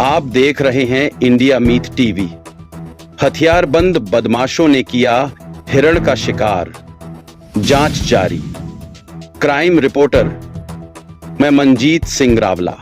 आप देख रहे हैं इंडिया मीट टीवी। हथियारबंद बदमाशों ने किया हिरण का शिकार, जांच जारी। क्राइम रिपोर्टर मैं मनजीत सिंह रावला।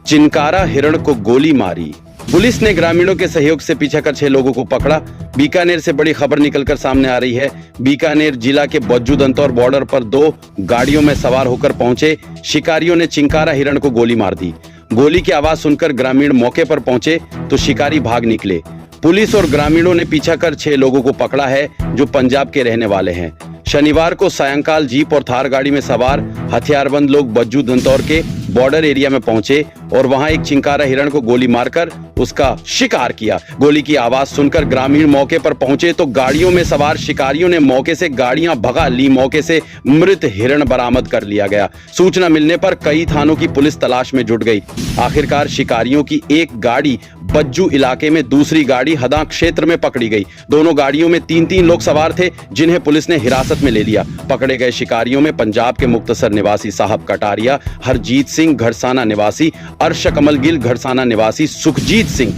चिनकारा हिरण को गोली मारी, पुलिस ने ग्रामीणों के सहयोग से पीछा कर 6 लोगों को पकड़ा। बीकानेर से बड़ी खबर निकलकर सामने आ रही है। बीकानेर जिला के बज्जू दंतौर बॉर्डर पर 2 गाड़ियों में सवार होकर पहुंचे शिकारियों ने चिनकारा हिरण को गोली मार दी। गोली की आवाज सुनकर ग्रामीण मौके पर पहुंचे तो शिकारी भाग निकले। पुलिस और ग्रामीणों ने पीछा कर 6 लोगों को पकड़ा है जो पंजाब के रहने वाले हैं। शनिवार को सायंकाल जीप और थार गाड़ी में सवार हथियारबंद लोग बज्जू दंतौर के बॉर्डर एरिया में पहुंचे और वहां एक चिनकारा हिरण को गोली मारकर उसका शिकार किया। गोली की आवाज सुनकर ग्रामीण मौके पर पहुंचे तो गाड़ियों में सवार शिकारियों ने मौके से गाड़ियां भगा ली। मौके से मृत हिरण बरामद कर लिया गया। सूचना मिलने पर कई थानों की पुलिस तलाश में जुट गई। आखिरकार शिकारियों की एक गाड़ी बज्जू इलाके में, दूसरी गाड़ी हदा क्षेत्र में पकड़ी गई। दोनों गाड़ियों में 3-3 लोग सवार थे जिन्हें पुलिस ने हिरासत में ले लिया। पकड़े गए शिकारियों में पंजाब के मुक्तसर निवासी साहब कटारिया, हरजीत सिंह घड़साना निवासी, अर्श कमल गिल घड़साना निवासी सुखजीत सिंह,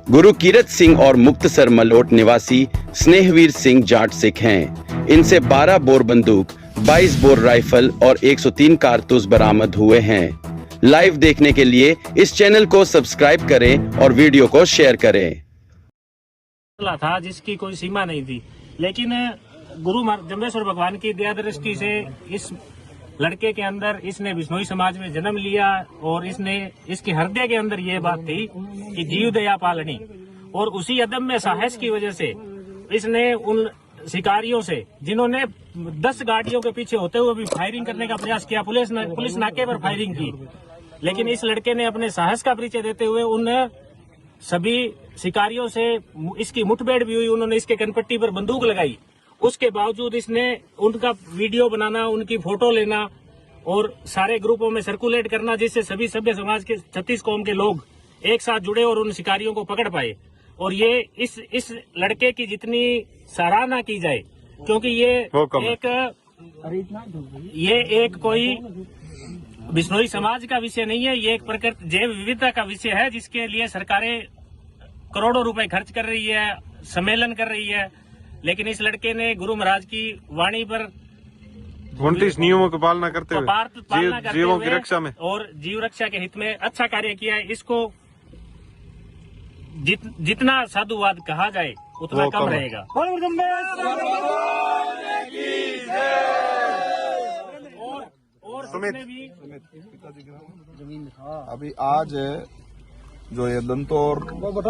गुरुकीरत सिंह और मुक्तसर मलोट निवासी स्नेहवीर सिंह जाट सिख हैं। इनसे 12 बोर बंदूक, 22 बोर राइफल और 103 कारतूस बरामद हुए हैं। लाइव देखने के लिए इस चैनल को सब्सक्राइब करें और वीडियो को शेयर करें। था जिसकी कोई सीमा नहीं थी, लेकिन गुरु जम्बेश्वर भगवान की दया दृष्टि से इस लड़के के अंदर, इसने बिश्नोई समाज में जन्म लिया और इसके हृदय के अंदर ये बात थी कि जीव दया पालनी, और उसी अदम्य साहस की वजह से इसने उन शिकारियों से जिन्होंने 10 गाड़ियों के पीछे होते हुए भी फायरिंग करने का प्रयास किया, पुलिस नाके पर फायरिंग की, लेकिन इस लड़के ने अपने साहस का परिचय देते हुए उन सभी शिकारियों से इसकी मुठभेड़ भी हुई। उन्होंने इसके कनपट्टी पर बंदूक लगाई, उसके बावजूद इसने उनका वीडियो बनाना, उनकी फोटो लेना और सारे ग्रुपों में सर्कुलेट करना, जिससे सभी सभ्य समाज के 36 कौम के लोग एक साथ जुड़े और उन शिकारियों को पकड़ पाए। और ये इस लड़के की जितनी सराहना की जाए, क्योंकि ये एक कोई बिश्नोई समाज का विषय नहीं है, ये एक प्रकृति जैव विविधता का विषय है, जिसके लिए सरकारें करोड़ों रुपए खर्च कर रही है, सम्मेलन कर रही है। लेकिन इस लड़के ने गुरु महाराज की वाणी पर 29 नियमों की पालना करते हुए जीवों की रक्षा में और जीव रक्षा के हित में अच्छा कार्य किया है। इसको जितना साधुवाद कहा जाए उतना कम रहेगा। अभी आज जो ये दंतौर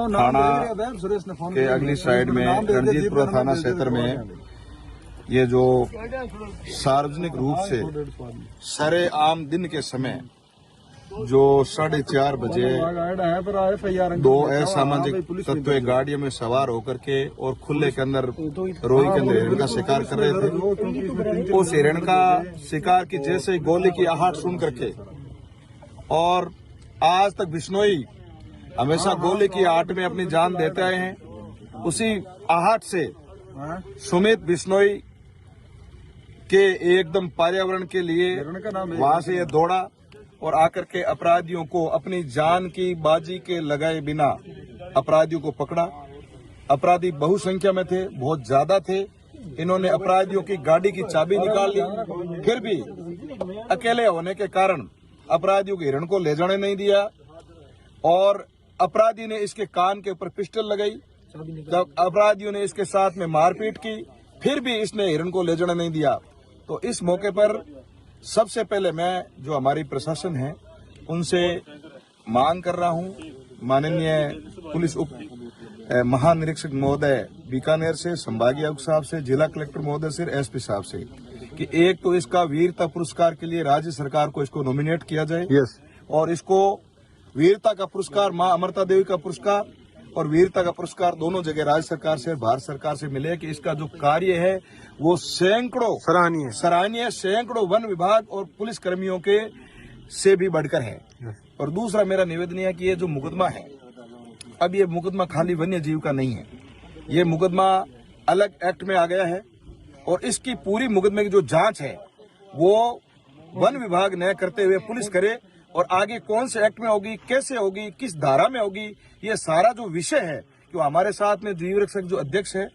थाना के अगली साइड में रणजीतपुरा थाना क्षेत्र में ये जो सार्वजनिक रूप से सरे आम दिन के समय जो 4:30 बजे 2 असामाजिक तत्व गाड़ियों में सवार होकर के और खुले के अंदर रोई के अंदर हिरण का शिकार कर रहे थे। उस हिरण का शिकार की जैसे गोली की आहट सुन करके, और आज तक बिश्नोई हमेशा गोली की आहट में अपनी जान देते आए हैं, उसी आहट से सुमित बिश्नोई के एकदम पर्यावरण के लिए वहां से ये दौड़ा और आकर के अपराधियों को अपनी जान की बाजी के लगाए बिना अपराधियों को पकड़ा। अपराधी बहुसंख्या में थे, बहुत ज्यादा थे। इन्होंने अपराधियों की गाड़ी की चाबी निकाल ली, फिर भी अकेले होने के कारण अपराधियों के हिरण को ले जाने नहीं दिया, और अपराधी ने इसके कान के ऊपर पिस्टल लगाई। जब अपराधियों ने इसके साथ में मारपीट की, फिर भी इसने हिरण को ले जाने नहीं दिया। तो इस मौके पर सबसे पहले मैं जो हमारी प्रशासन है उनसे मांग कर रहा हूं, माननीय पुलिस उप महानिरीक्षक महोदय बीकानेर से, संभागीय आयुक्त साहब से, जिला कलेक्टर महोदय से, एसपी साहब से, कि एक तो इसका वीरता पुरस्कार के लिए राज्य सरकार को इसको नॉमिनेट किया जाए, और इसको वीरता का पुरस्कार, मां अमृता देवी का पुरस्कार और वीरता का पुरस्कार दोनों जगह राज्य सरकार से, भारत सरकार से मिले, कि इसका जो कार्य है वो सैकड़ों सराहनीय, सैकड़ों वन विभाग और पुलिस कर्मियों के से भी बढ़कर है। और दूसरा मेरा निवेदन है कि ये जो मुकदमा है, अब ये मुकदमा खाली वन्य जीव का नहीं है, ये मुकदमा अलग एक्ट में आ गया है, और इसकी पूरी मुकदमे की जो जांच है वो वन विभाग न करते हुए पुलिस करे, और आगे कौन से एक्ट में होगी, कैसे होगी, किस धारा में होगी, ये सारा जो विषय है कि हमारे साथ में जीव रक्षक जो अध्यक्ष है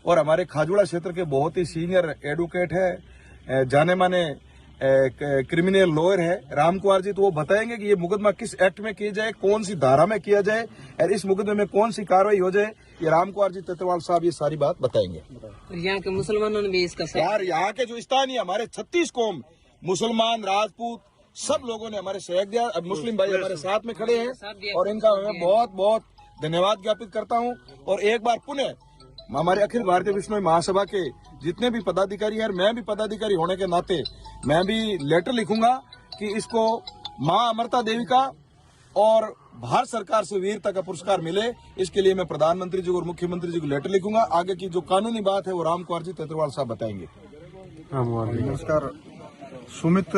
और हमारे खाजूड़ा क्षेत्र के बहुत ही सीनियर एडवोकेट है, जाने माने क्रिमिनल लॉयर है राम कुमार जी, तो वो बताएंगे कि ये मुकदमा किस एक्ट में किया जाए, कौन सी धारा में किया जाए और इस मुकदमे में कौन सी कार्रवाई हो जाए। ये राम कुमार जी तेतरवाल साहब ये सारी बात बताएंगे। यहाँ के मुसलमानों ने भी इसका यार यहाँ के जो स्थानीय हमारे 36 कौम, मुसलमान, राजपूत, सब लोगों ने हमारे सहयोग दिया। अब मुस्लिम भाई हमारे साथ में खड़े हैं और इनका मैं बहुत बहुत धन्यवाद ज्ञापित करता हूँ। और एक बार पुनः हमारे अखिल भारतीय विश्नोई महासभा के जितने भी पदाधिकारी हैं, मैं भी पदाधिकारी होने के नाते मैं भी लेटर लिखूंगा कि इसको मां अमृता देवी का और भारत सरकार से वीरता का पुरस्कार मिले। इसके लिए मैं प्रधानमंत्री जी और मुख्यमंत्री जी को लेटर लिखूंगा। आगे की जो कानूनी बात है वो राम कुमार जी तेतरवाल साहब बताएंगे। नमस्कार। सुमित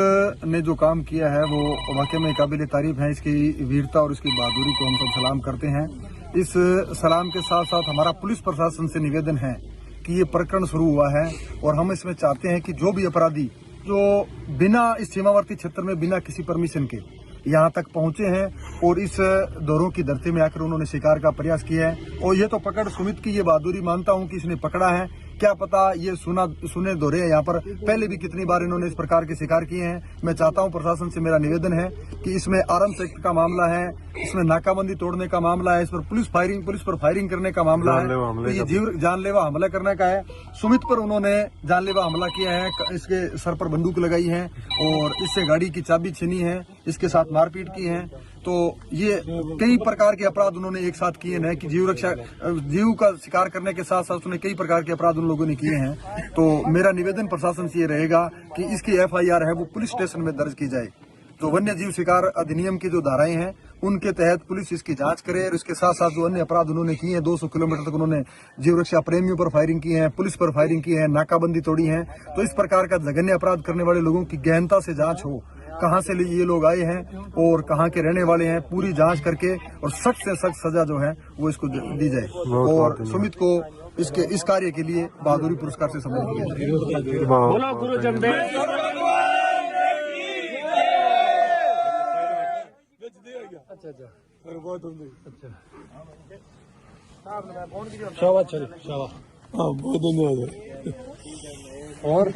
ने जो काम किया है वो वाकई में काबिल तारीफ है। इसकी वीरता और इसकी बहादुरी को हम सब सलाम करते हैं। इस सलाम के साथ साथ हमारा पुलिस प्रशासन से निवेदन है कि ये प्रकरण शुरू हुआ है और हम इसमें चाहते हैं कि जो भी अपराधी जो बिना इस सीमावर्ती क्षेत्र में बिना किसी परमिशन के यहाँ तक पहुंचे हैं और इस दौरों की धरती में आकर उन्होंने शिकार का प्रयास किया है, और ये तो पकड़ सुमित की ये बहादुरी मानता हूं कि इसने पकड़ा है। क्या पता ये सुने दौरे यहाँ पर पहले भी कितनी बार इन्होंने इस प्रकार के शिकार किए हैं। मैं चाहता हूं प्रशासन से मेरा निवेदन है कि इसमें आर्म्स एक्ट का मामला है, इसमें नाकाबंदी तोड़ने का मामला है, इस पर पुलिस पर फायरिंग करने का मामला है, तो ये जानलेवा हमला करने का है। सुमित पर उन्होंने जानलेवा हमला किया है, इसके सर पर बंदूक लगाई है और इससे गाड़ी की चाबी छीनी है, इसके साथ मारपीट की है। तो ये कई प्रकार के अपराध उन्होंने एक साथ किए हैं कि जीव का शिकार करने के साथ साथ उन्होंने कई प्रकार के अपराध उन लोगों ने किए हैं। तो मेरा निवेदन प्रशासन से ये रहेगा कि इसकी FIR है वो पुलिस स्टेशन में दर्ज की जाए। जो वन्य जीव शिकार अधिनियम की जो धाराएं हैं उनके तहत पुलिस इसकी जांच करे और इसके साथ साथ जो अन्य अपराध उन्होंने किए हैं, 200 किलोमीटर तक उन्होंने जीव रक्षा प्रेमियों पर फायरिंग की है, पुलिस पर फायरिंग की है, नाकाबंदी तोड़ी है। तो इस प्रकार का जघन्य अपराध करने वाले लोगों की गहनता से जांच हो, कहां से ये लोग आए हैं और कहां के रहने वाले हैं, पूरी जांच करके और सख्त से सख्त सजा जो है वो इसको दी जाए। और सुमित को इस कार्य के लिए बहादुरी पुरस्कार से सम्मानित किया बोलो गुरु जमशेद। बहुत धन्यवाद। और